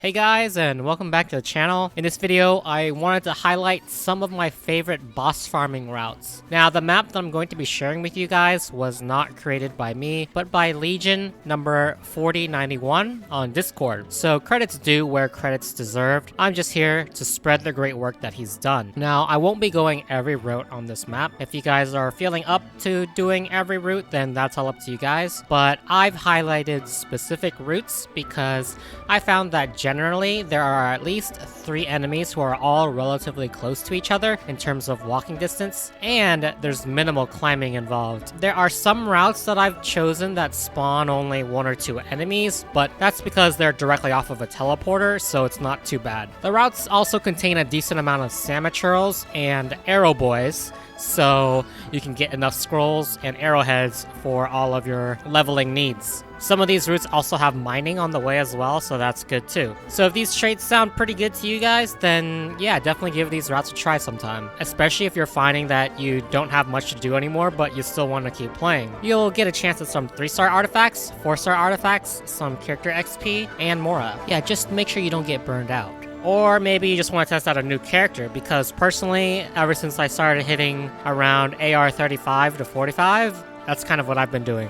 Hey guys, and welcome back to the channel. In this video, I wanted to highlight some of my favorite boss farming routes. Now, the map that I'm going to be sharing with you guys was not created by me, but by Legion number 4091 on Discord. So credits due where credits deserved. I'm just here to spread the great work that he's done. Now, I won't be going every route on this map. If you guys are feeling up to doing every route, then that's all up to you guys. But I've highlighted specific routes because I found that generally, there are at least 3 enemies who are all relatively close to each other in terms of walking distance, and there's minimal climbing involved. There are some routes that I've chosen that spawn only 1 or 2 enemies, but that's because they're directly off of a teleporter, so it's not too bad. The routes also contain a decent amount of Samaturals and Arrow Boys, so you can get enough scrolls and arrowheads for all of your leveling needs. Some of these routes also have mining on the way as well, so that's good too. So if these traits sound pretty good to you guys, then yeah, definitely give these routes a try sometime. Especially if you're finding that you don't have much to do anymore, but you still want to keep playing. You'll get a chance at some 3-star artifacts, 4-star artifacts, some character XP, and Mora. Yeah, just make sure you don't get burned out. Or maybe you just want to test out a new character, because personally, ever since I started hitting around AR 35 to 45, that's kind of what I've been doing.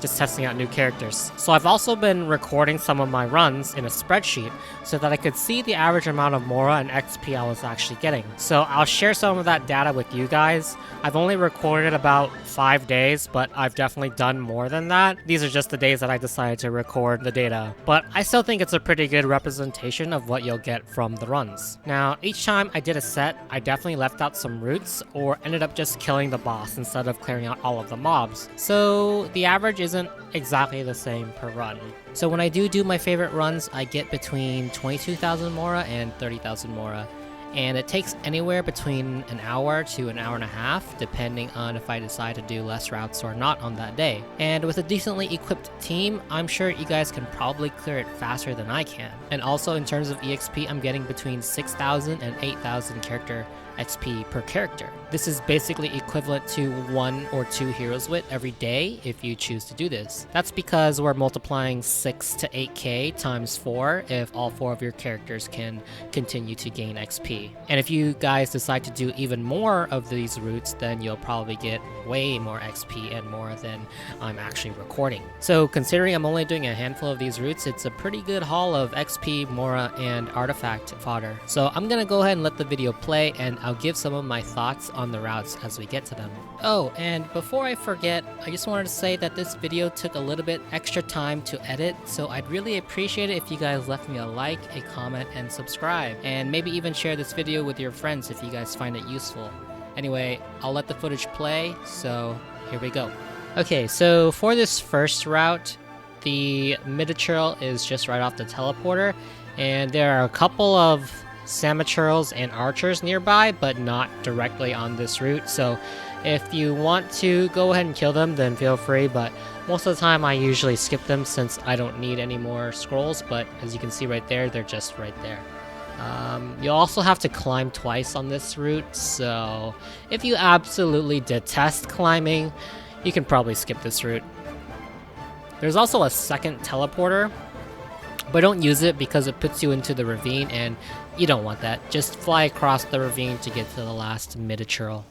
Just testing out new characters. So I've also been recording some of my runs in a spreadsheet so that I could see the average amount of Mora and XP I was actually getting. So I'll share some of that data with you guys. I've only recorded about 5 days, but I've definitely done more than that. These are just the days that I decided to record the data. But I still think it's a pretty good representation of what you'll get from the runs. Now, each time I did a set, I definitely left out some routes or ended up just killing the boss instead of clearing out all of the mobs. So the average isn't exactly the same per run. So when I do my favorite runs, I get between 22,000 Mora and 30,000 Mora. And it takes anywhere between an hour to an hour and a half, depending on if I decide to do less routes or not on that day. And with a decently equipped team, I'm sure you guys can probably clear it faster than I can. And also in terms of EXP, I'm getting between 6,000 and 8,000 character XP per character. This is basically equivalent to 1 or 2 heroes wit every day if you choose to do this. That's because we're multiplying 6 to 8k times 4 if all 4 of your characters can continue to gain XP. And if you guys decide to do even more of these routes, then you'll probably get way more XP and more than I'm actually recording. So considering I'm only doing a handful of these routes, it's a pretty good haul of XP, Mora, and artifact fodder. So I'm gonna go ahead and let the video play, and I'll give some of my thoughts on the routes as we get to them. Oh, and before I forget, I just wanted to say that this video took a little bit extra time to edit, so I'd really appreciate it if you guys left me a like, a comment, and subscribe. And maybe even share this video with your friends if you guys find it useful. Anyway, I'll let the footage play, so here we go. Okay, so for this first route, the Midatural is just right off the teleporter, and there are a couple of Samaturals and archers nearby, but not directly on this route. So if you want to go ahead and kill them, then feel free, but most of the time I usually skip them since I don't need any more scrolls. But as you can see right there, they're just right there. You'll also have to climb twice on this route, so if you absolutely detest climbing, you can probably skip this route. There's also a second teleporter, but don't use it because it puts you into the ravine, and you don't want that. Just fly across the ravine to get to the last Midatural.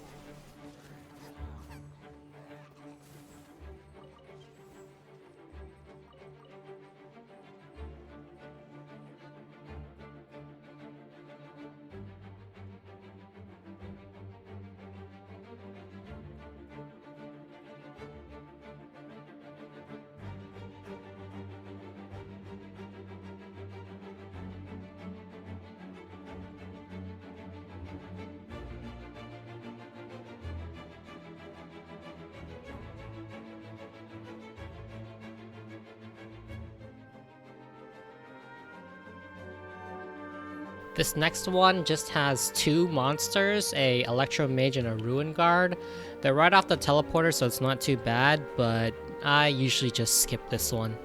This next one just has 2 monsters, a Electro Mage and a Ruin Guard. They're right off the teleporter, so it's not too bad, but I usually just skip this one.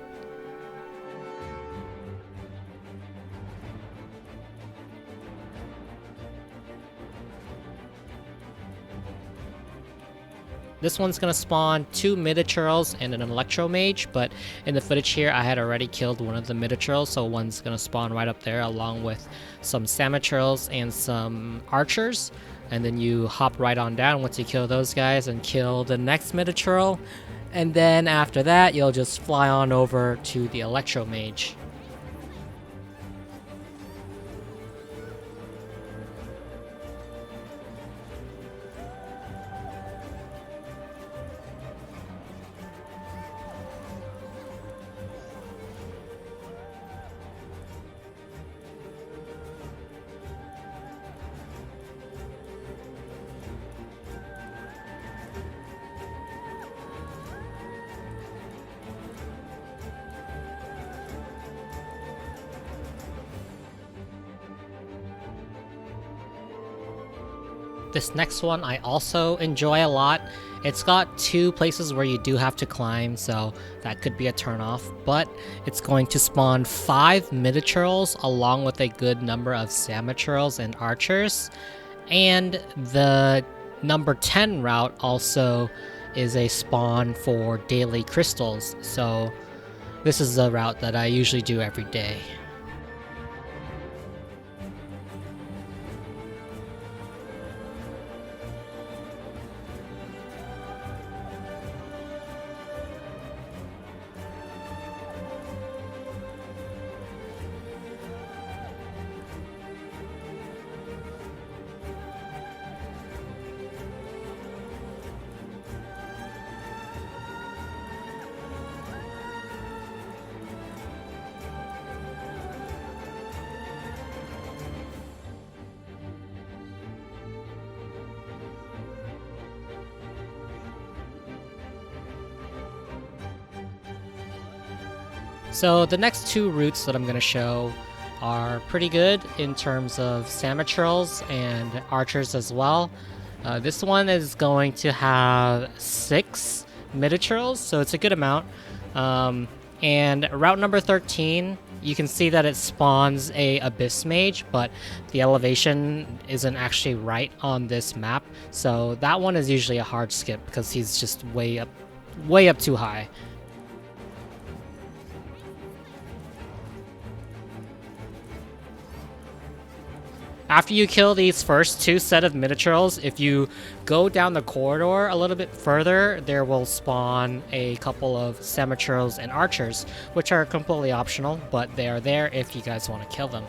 This one's gonna spawn 2 Mid-Churls and an Electro Mage, but in the footage here I had already killed one of the Mid-Churls, so one's gonna spawn right up there along with some Samaturls and some Archers. And then you hop right on down once you kill those guys and kill the next Mid-Churl. And then after that, you'll just fly on over to the Electro Mage. This next one I also enjoy a lot. It's got 2 places where you do have to climb, so that could be a turnoff, but it's going to spawn 5 Mid-Churls along with a good number of Samaturls and Archers. And the number 10 route also is a spawn for daily crystals, so this is a route that I usually do every day. So the next 2 routes that I'm going to show are pretty good in terms of Samaturls and Archers as well. This one is going to have 6 Mid-Churls, so it's a good amount. And route number 13, you can see that it spawns a Abyss Mage, but the elevation isn't actually right on this map. So that one is usually a hard skip because he's just way up too high. After you kill these first 2 set of Mid-Churls, if you go down the corridor a little bit further, there will spawn a couple of Samaturls and Archers, which are completely optional, but they are there if you guys want to kill them.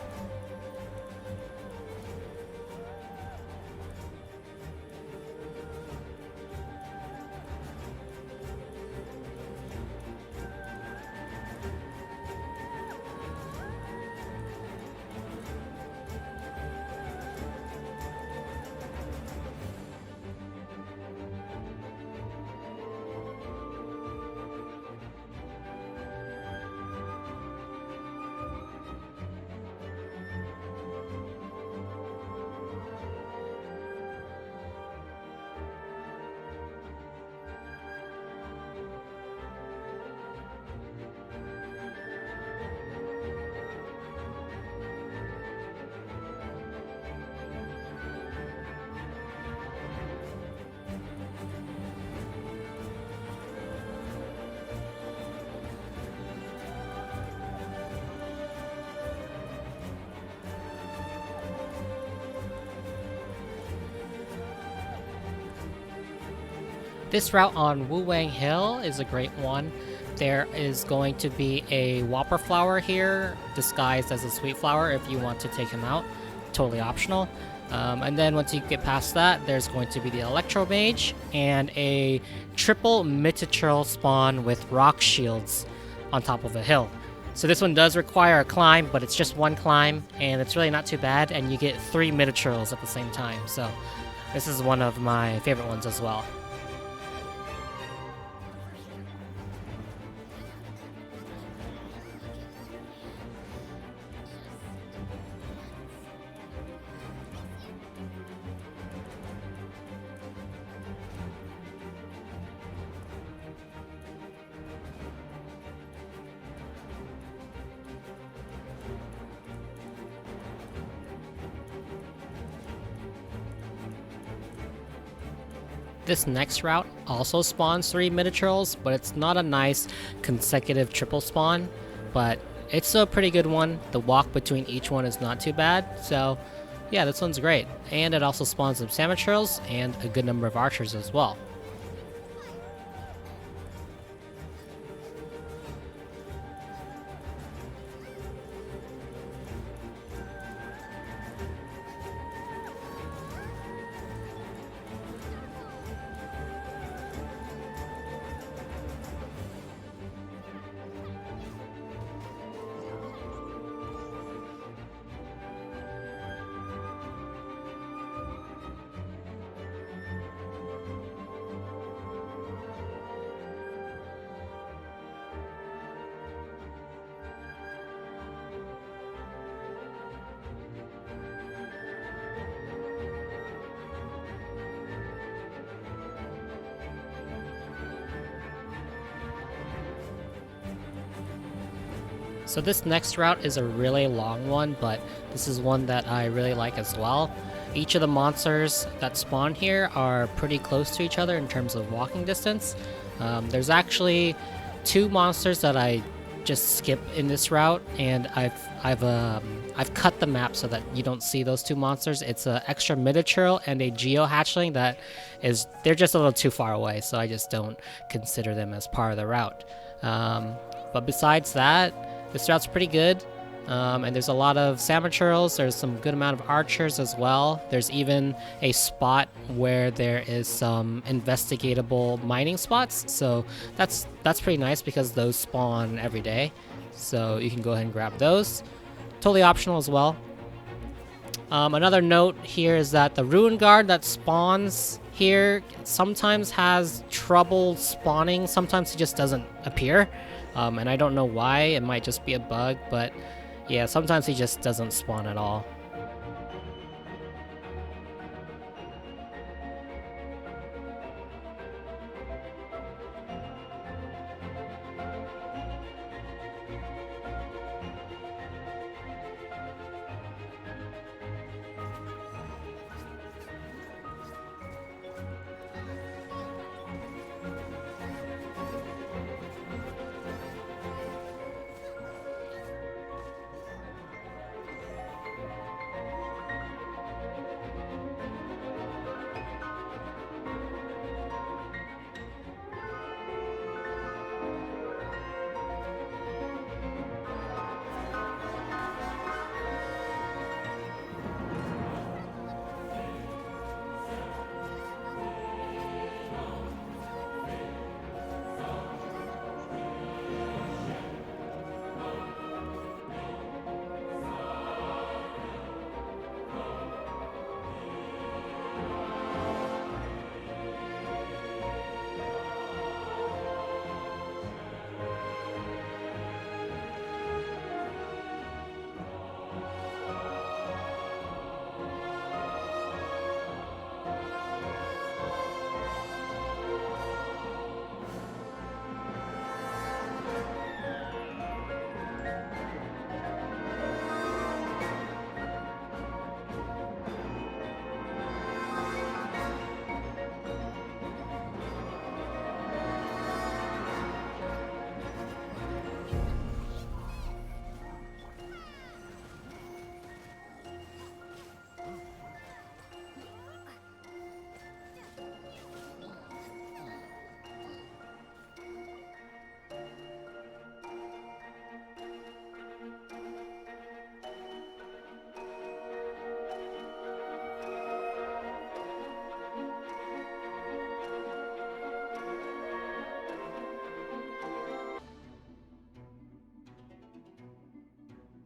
This route on Wu Wang Hill is a great one. There is going to be a Whopper Flower here, disguised as a Sweet Flower if you want to take him out. Totally optional. And then once you get past that, there's going to be the Electro Mage and a triple Mid-Churl spawn with rock shields on top of a hill. So this one does require a climb, but it's just 1 climb, and it's really not too bad, and you get 3 Mid-Churls at the same time. So this is one of my favorite ones as well. This next route also spawns 3 mid-trolls, but it's not a nice consecutive triple spawn, but it's still a pretty good one. The walk between each one is not too bad, so yeah, this one's great. And it also spawns some salmon and a good number of archers as well. So this next route is a really long one, but this is one that I really like as well. Each of the monsters that spawn here are pretty close to each other in terms of walking distance. There's actually 2 monsters that I just skip in this route, and I've cut the map so that you don't see those 2 monsters. It's an extra mid-troll and a geo hatchling they're just a little too far away, so I just don't consider them as part of the route. But besides that, this route's pretty good, and there's a lot of salmon churls. There's some good amount of archers as well. There's even a spot where there is some investigatable mining spots, so that's pretty nice because those spawn every day. So you can go ahead and grab those. Totally optional as well. Another note here is that the ruin guard that spawns here sometimes has trouble spawning. Sometimes he just doesn't appear. And I don't know why, it might just be a bug, but yeah, sometimes he just doesn't spawn at all.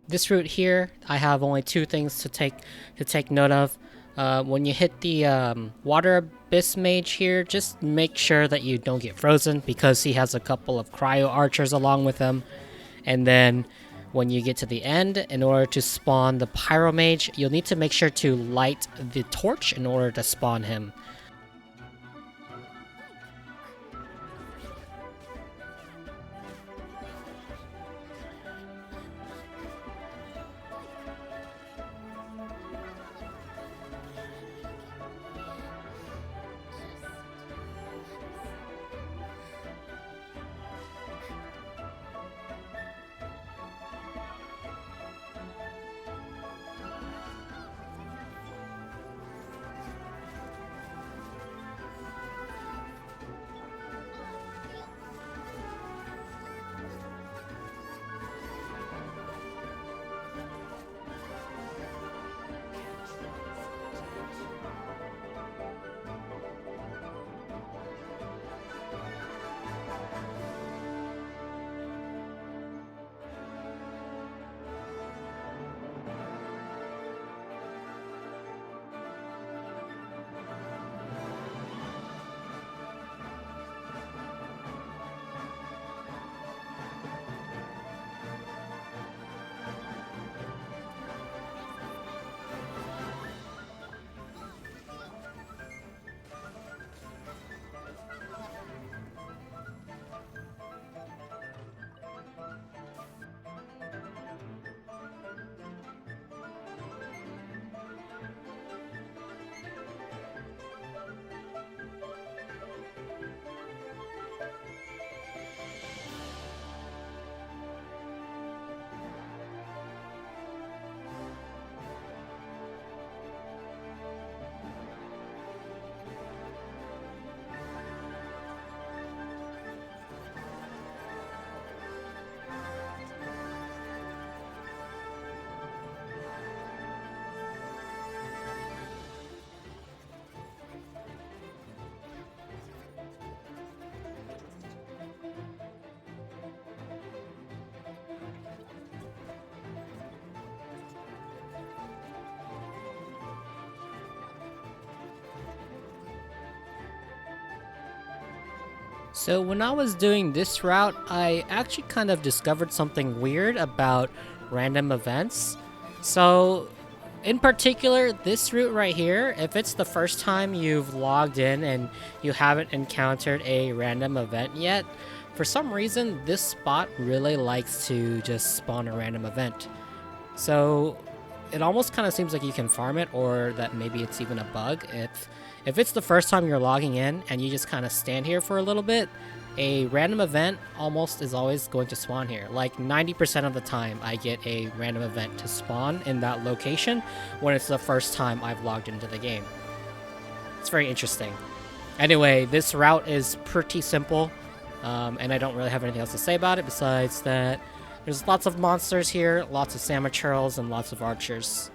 This route here, I have only 2 things to take note of. When you hit the water abyss mage here, just make sure that you don't get frozen because he has a couple of cryo archers along with him. And then when you get to the end, in order to spawn the pyro mage, you'll need to make sure to light the torch in order to spawn him. So when I was doing this route, I actually kind of discovered something weird about random events. So in particular, this route right here, if it's the first time you've logged in and you haven't encountered a random event yet, for some reason, this spot really likes to just spawn a random event. So it almost kind of seems like you can farm it, or that maybe it's even a bug. If it's the first time you're logging in and you just kind of stand here for a little bit, a random event almost is always going to spawn here. Like 90% of the time, I get a random event to spawn in that location when it's the first time I've logged into the game. It's very interesting. Anyway, this route is pretty simple, and I don't really have anything else to say about it besides that there's lots of monsters here, lots of Samaturls, and lots of archers.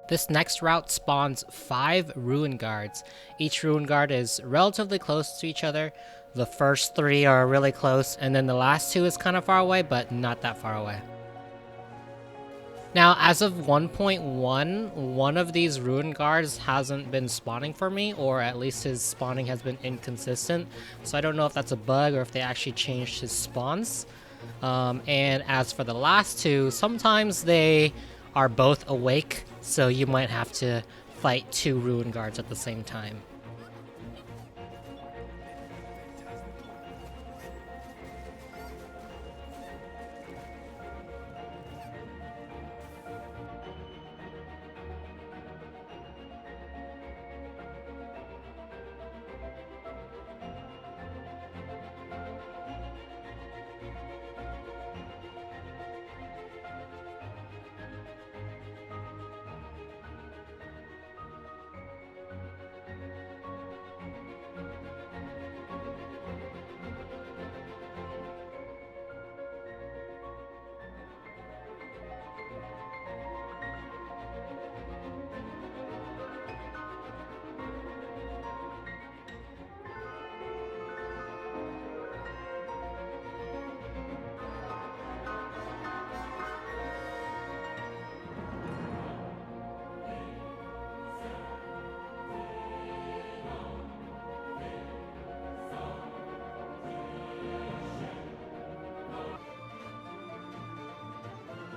This next route spawns 5 ruin guards. Each ruin guard is relatively close to each other. The first 3 are really close, and then the last 2 is kind of far away, but not that far away. Now, as of 1.1, one of these ruin guards hasn't been spawning for me, or at least his spawning has been inconsistent. So I don't know if that's a bug or if they actually changed his spawns. And as for the last 2, sometimes they are both awake, so you might have to fight 2 ruin guards at the same time.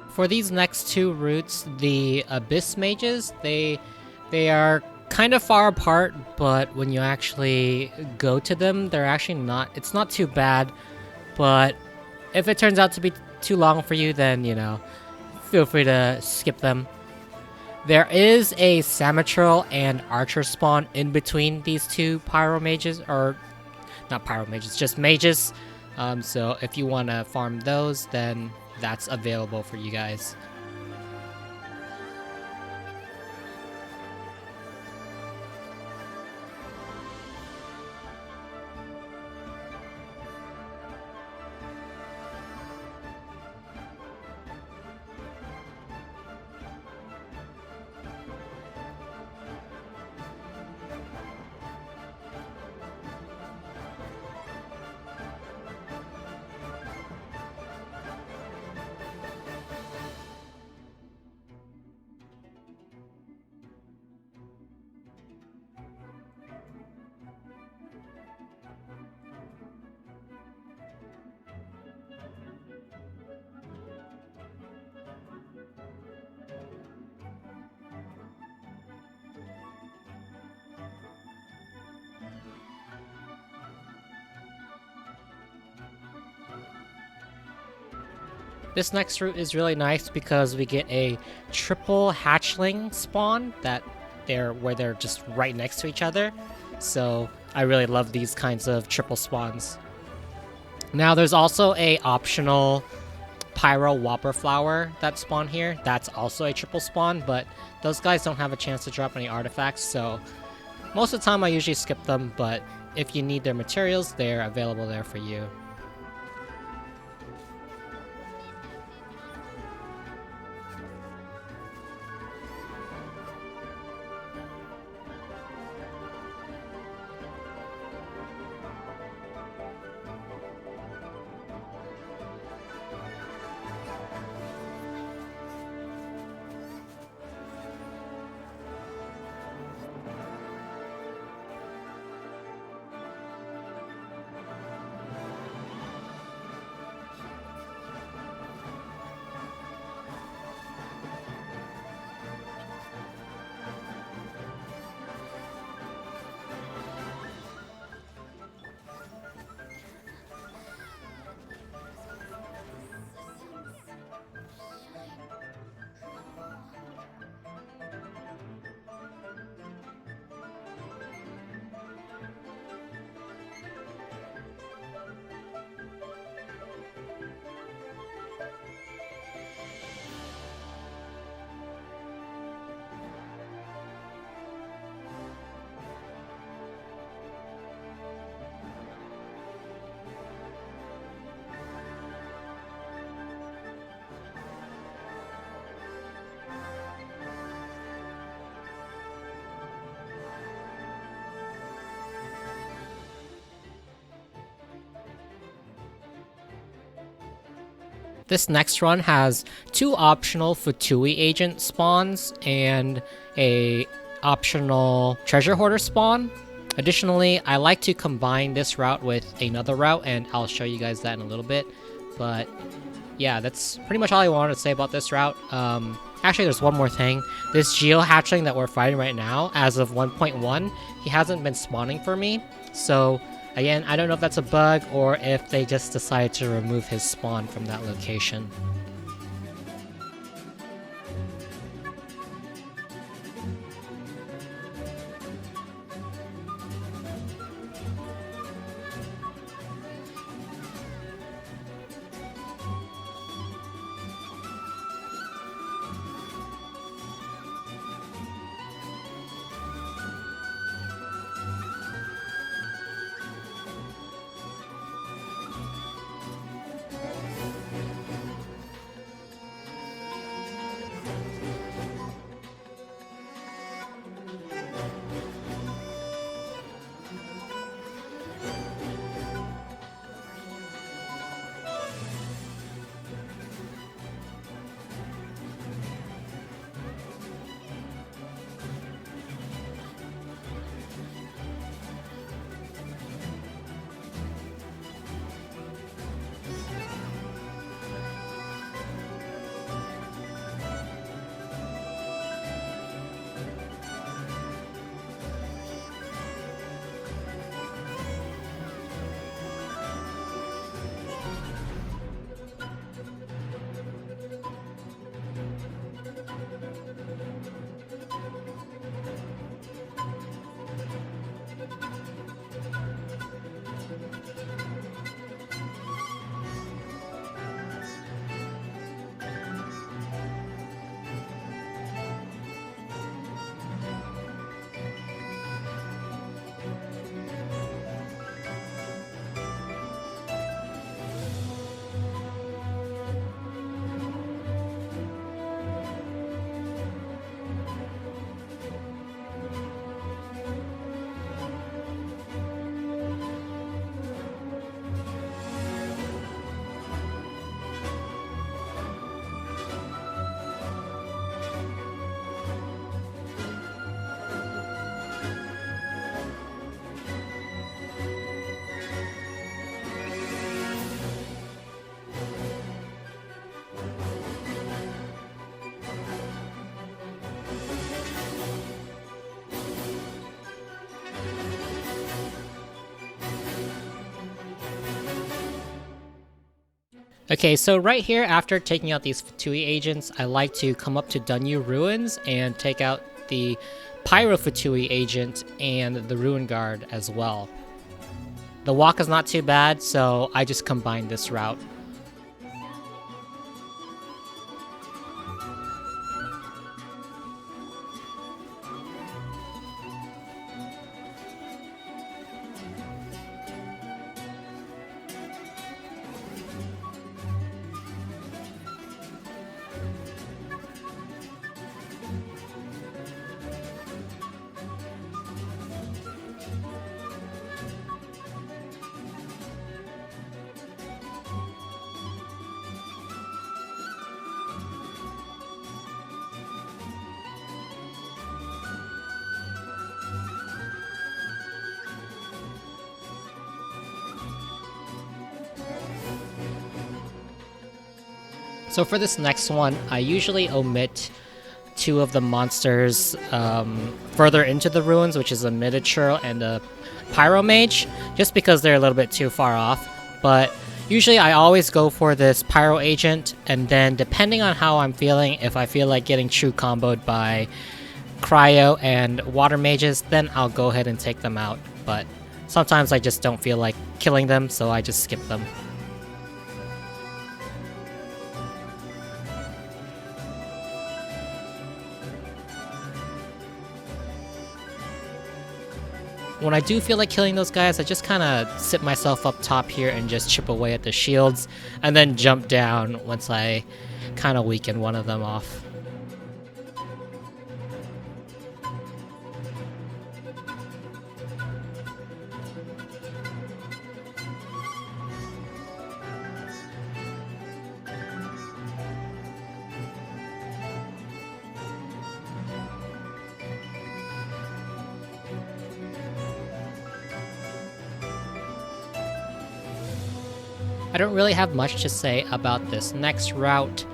For these next 2 routes, the Abyss Mages, they are kind of far apart, but when you actually go to them, they're actually not, it's not too bad, but if it turns out to be too long for you, then, you know, feel free to skip them. There is a Samaturl and Archer spawn in between these 2 Pyro Mages, or not Pyro Mages, just Mages, so if you want to farm those, then that's available for you guys. This next route is really nice because we get a triple hatchling spawn where they're just right next to each other. So I really love these kinds of triple spawns. Now there's also a optional Pyro Whopper Flower that spawn here. That's also a triple spawn, but those guys don't have a chance to drop any artifacts, so most of the time I usually skip them, but if you need their materials, they're available there for you. This next run has 2 optional Futui agent spawns and a optional treasure hoarder spawn. Additionally, I like to combine this route with another route, and I'll show you guys that in a little bit. But yeah, that's pretty much all I wanted to say about this route. Actually, there's one more thing. This Geo hatchling that we're fighting right now, as of 1.1, he hasn't been spawning for me. So again, I don't know if that's a bug or if they just decided to remove his spawn from that location. Okay, so right here, after taking out these Fatui agents, I like to come up to Dunyu Ruins and take out the Pyro Fatui agent and the Ruin Guard as well. The walk is not too bad, so I just combined this route. So for this next one, I usually omit two of the monsters further into the ruins, which is a miniature and a pyro mage, just because they're a little bit too far off. But usually I always go for this pyro agent, and then depending on how I'm feeling, if I feel like getting true comboed by cryo and water mages, then I'll go ahead and take them out. But sometimes I just don't feel like killing them, so I just skip them. When I do feel like killing those guys, I just kind of sit myself up top here and just chip away at the shields, and then jump down once I kind of weaken one of them off. I don't really have much to say about this next route,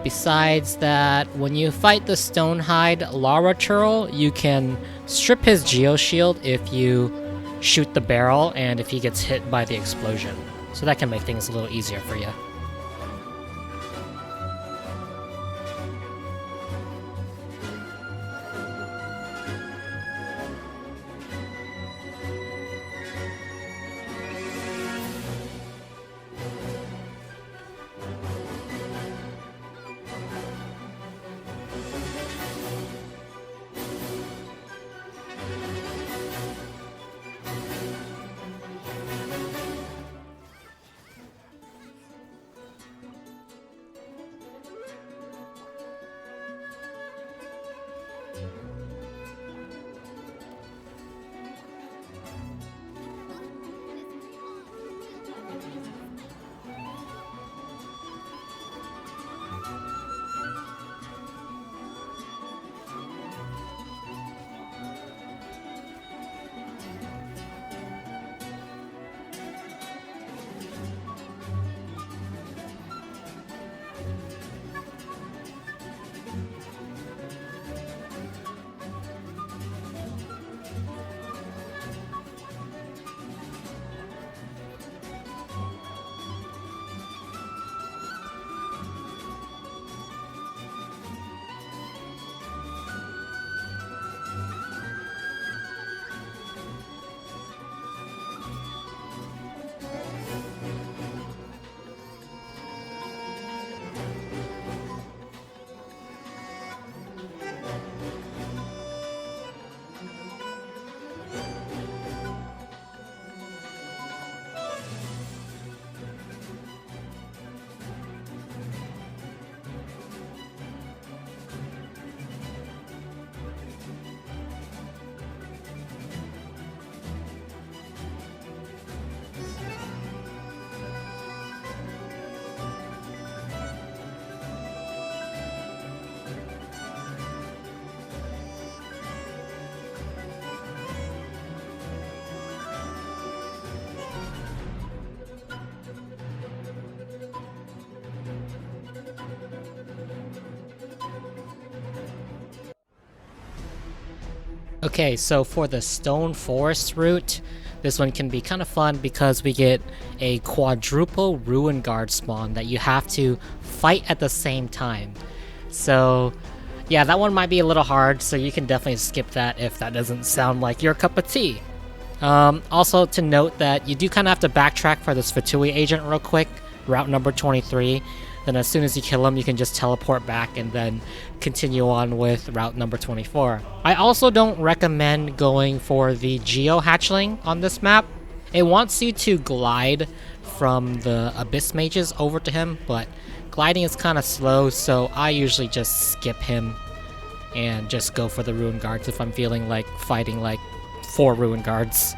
besides that when you fight the Stonehide Lara Turtle, you can strip his Geoshield if you shoot the barrel and if he gets hit by the explosion. So that can make things a little easier for you. Okay, so for the Stone Forest route, This one can be kind of fun because we get a quadruple Ruin Guard spawn that you have to fight at the same time. So yeah, that one might be a little hard, so you can definitely skip that if that doesn't sound like your cup of tea. Also to note that you do kind of have to backtrack for this Fatui agent real quick, route number 23. Then as soon as you kill him, you can just teleport back and then continue on with route number 24. I also don't recommend going for the Geo Hatchling on this map. It wants you to glide from the Abyss Mages over to him, but gliding is kind of slow, so I usually just skip him and just go for the Ruin Guards if I'm feeling like fighting like 4 Ruin Guards.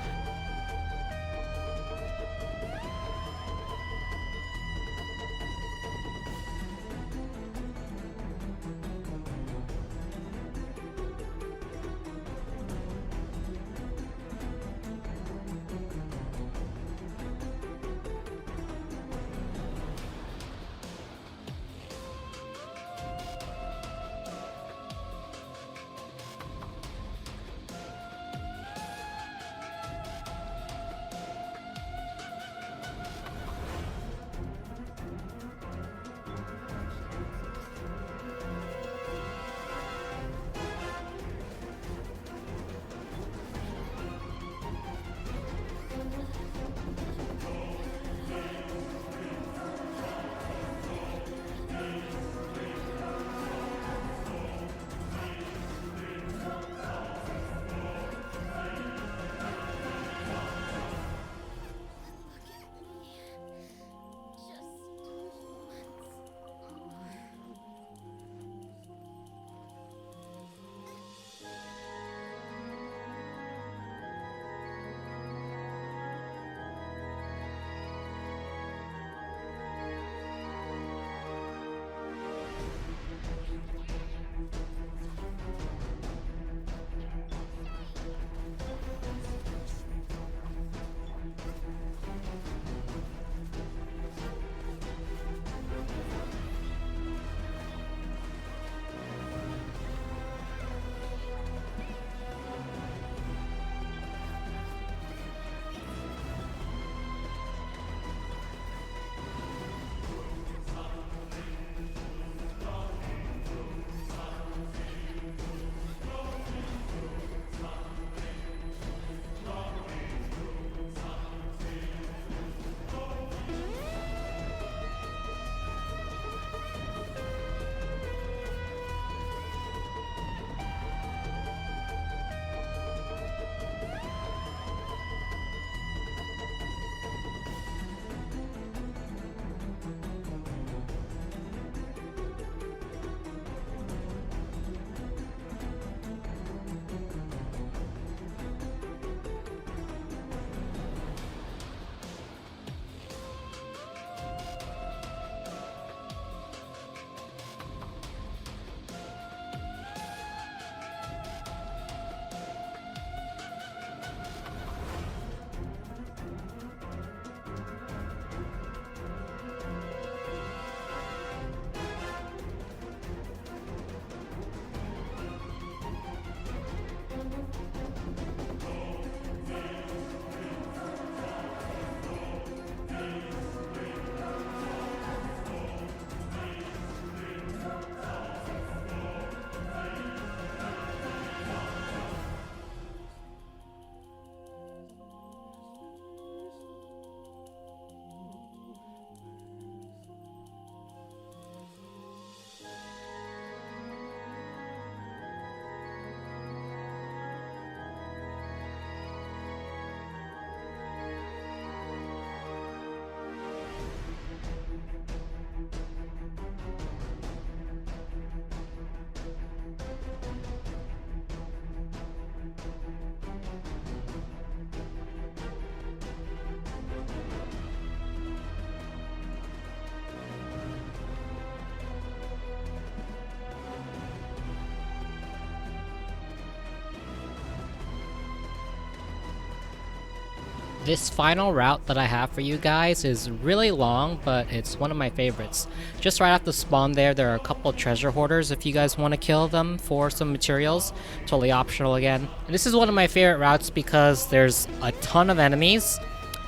This final route that I have for you guys is really long, but it's one of my favorites. Just right after spawn there are a couple of treasure hoarders if you guys want to kill them for some materials. Totally optional again. And this is one of my favorite routes because there's a ton of enemies,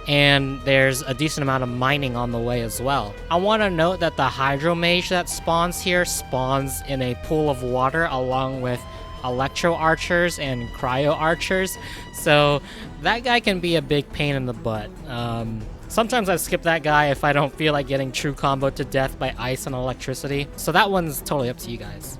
and there's a decent amount of mining on the way as well. I want to note that the Hydro Mage that spawns here spawns in a pool of water along with Electro Archers and Cryo Archers, so that guy can be a big pain in the butt. Sometimes I skip that guy if I don't feel like getting true combo to death by ice and electricity, so that one's totally up to you guys.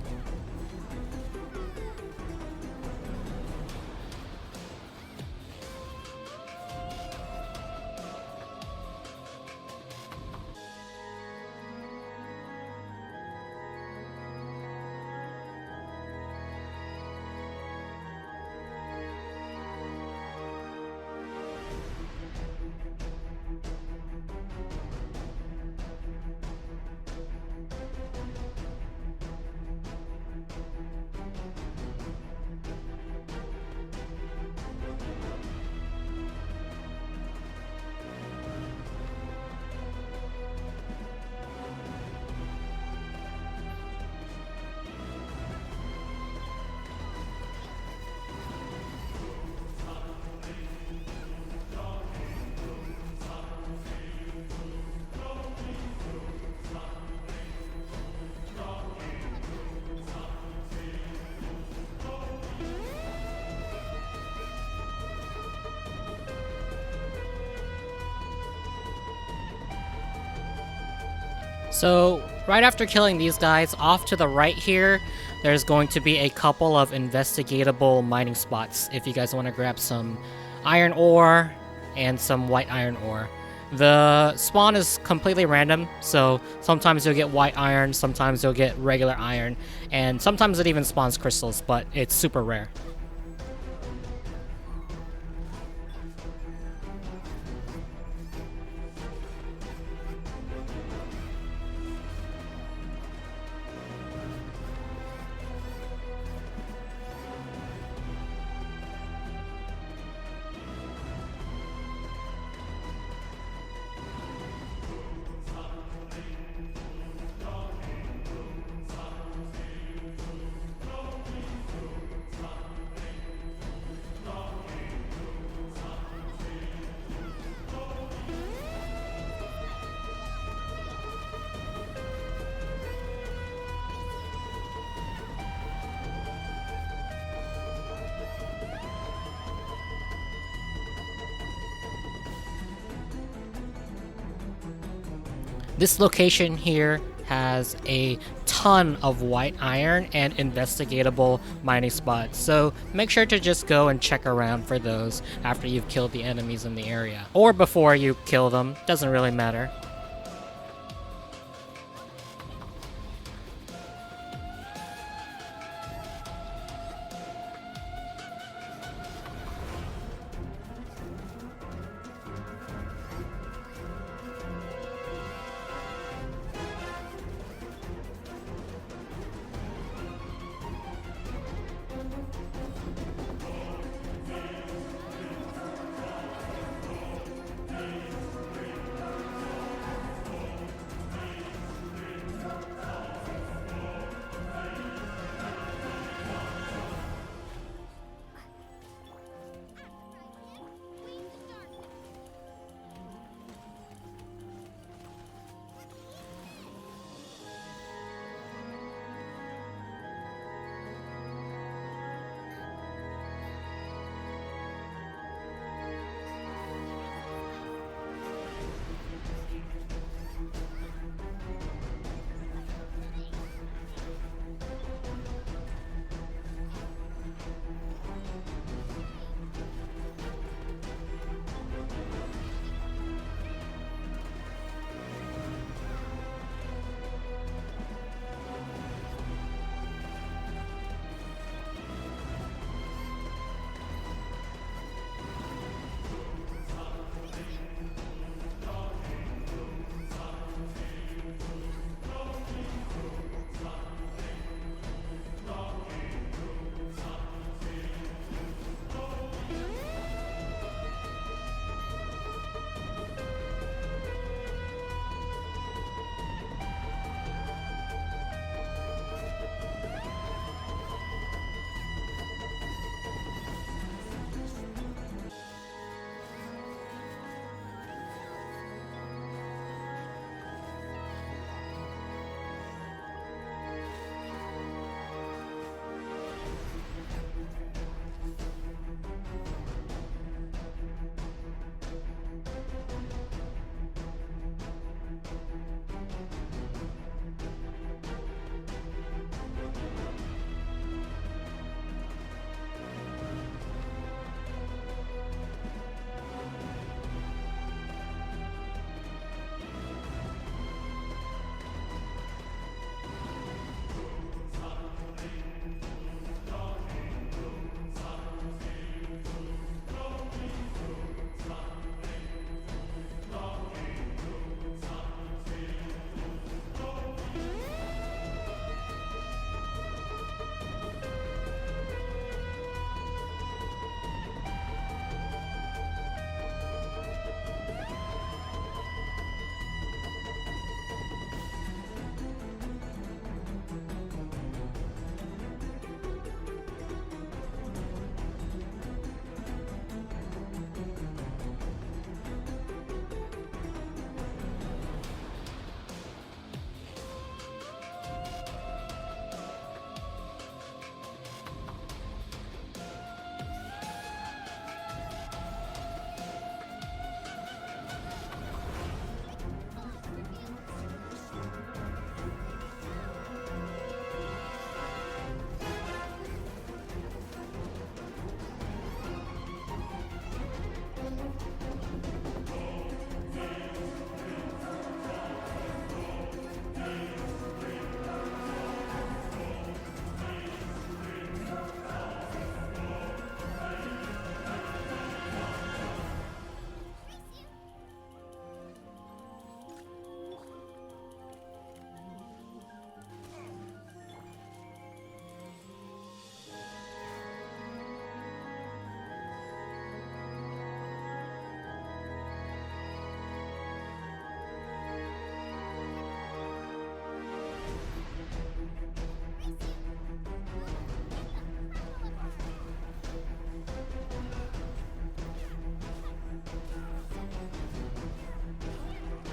So, right after killing these guys, off to the right here, there's going to be a couple of investigatable mining spots if you guys want to grab some iron ore and some white iron ore. The spawn is completely random, so sometimes you'll get white iron, sometimes you'll get regular iron, and sometimes it even spawns crystals, but it's super rare. This location here has a ton of white iron and investigatable mining spots, so make sure to just go and check around for those after you've killed the enemies in the area. Or before you kill them, doesn't really matter.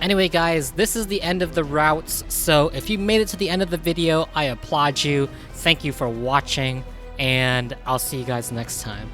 Anyway guys, this is the end of the routes, so if you made it to the end of the video, I applaud you. Thank you for watching, and I'll see you guys next time.